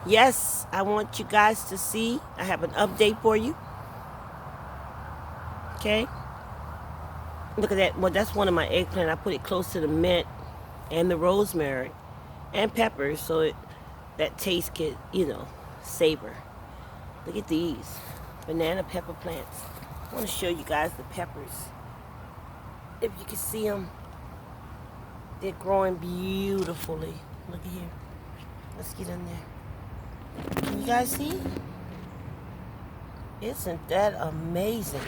Yes, I want you guys to see. I have an update for you. Okay? Look at that. Well, that's one of my eggplant. I put it close to the mint and the rosemary and peppers so that taste could, savor. Look at these banana pepper plants. I want to show you guys the peppers. If you can see them, they're growing beautifully. Look at here. Let's get in there. Can you guys see? Isn't that amazing?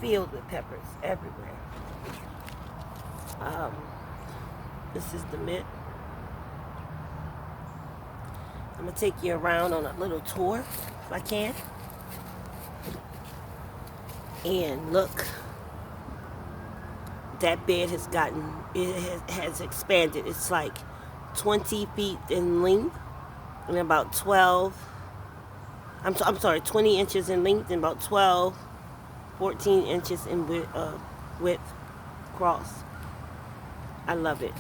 Filled with peppers everywhere. This is the mint. I'm gonna take you around on a little tour if I can. And look, that bed has expanded. It's like 20 feet in length and about 12. I'm sorry, 20 inches in length and about 12, 14 inches in width across. I love it.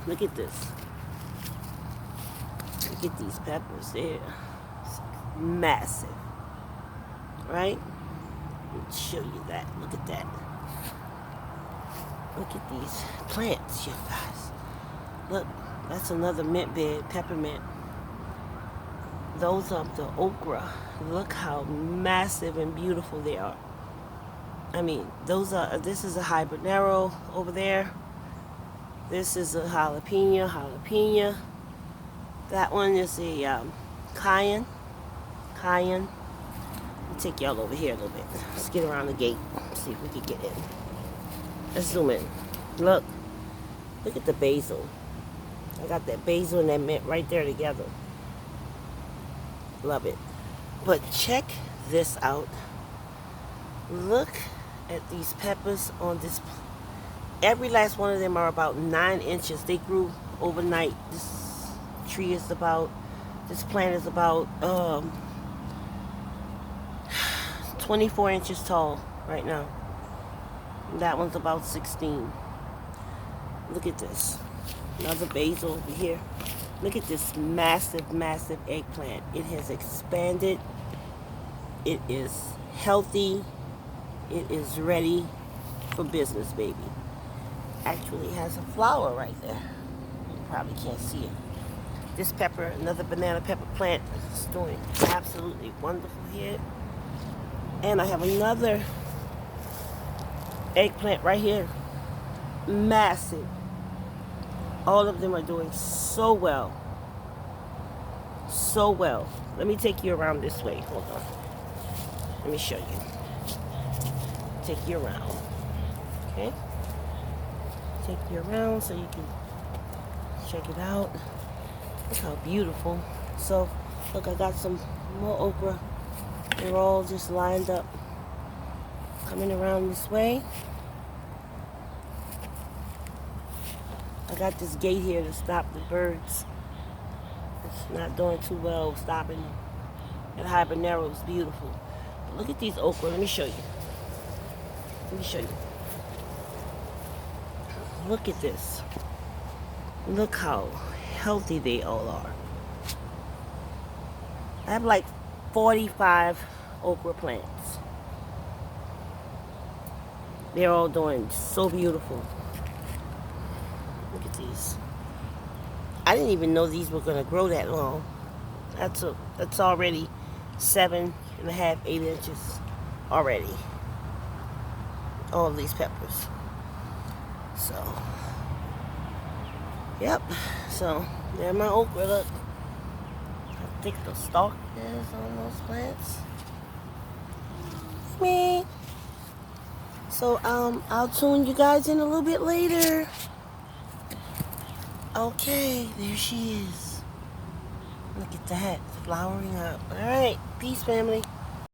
Look at this. Look at these peppers. They're massive. Right? Let me show you that. Look at that. Look at these plants, you guys. Look, that's another mint bed, peppermint. Those are the okra. Look how massive and beautiful they are. I mean, this is a habanero over there. This is a jalapeno. That one is a cayenne. Let me take y'all over here a little bit. Let's get around the gate. See if we can get in. Let's zoom in. Look at the basil. I got that basil and that mint right there together. Love it. But check this out. Look at these peppers on this. Every last one of them are about 9 inches. They grew overnight. This plant is about 24 inches tall right now. That one's about 16. Look at this. Another basil over here. Look at this massive eggplant. It has expanded. It is healthy. It is ready for business, baby. Actually has a flower right there. You probably can't see it. This pepper, another banana pepper plant, is doing absolutely wonderful here. And I have another eggplant right here. Massive. All of them are doing so well. So well. Let me take you around this way. Hold on. Let me show you. Take you around. Okay? Take you around so you can check it out. Look how beautiful. So, look, I got some more okra. They're all just lined up. Coming around this way. I got this gate here to stop the birds. It's not doing too well stopping them. That habanero is beautiful. But look at these okra. Let me show you. Look at this. Look how healthy they all are. I have like 45 okra plants. They're all doing so beautiful. Look at these. I didn't even know these were going to grow that long. That's already 7.5, 8 inches already. All of these peppers. So, yep. So, there my okra. Look how thick the stalk is on those plants. Me. So, I'll tune you guys in a little bit later. Okay, there she is. Look at that, flowering up. All right, peace, family.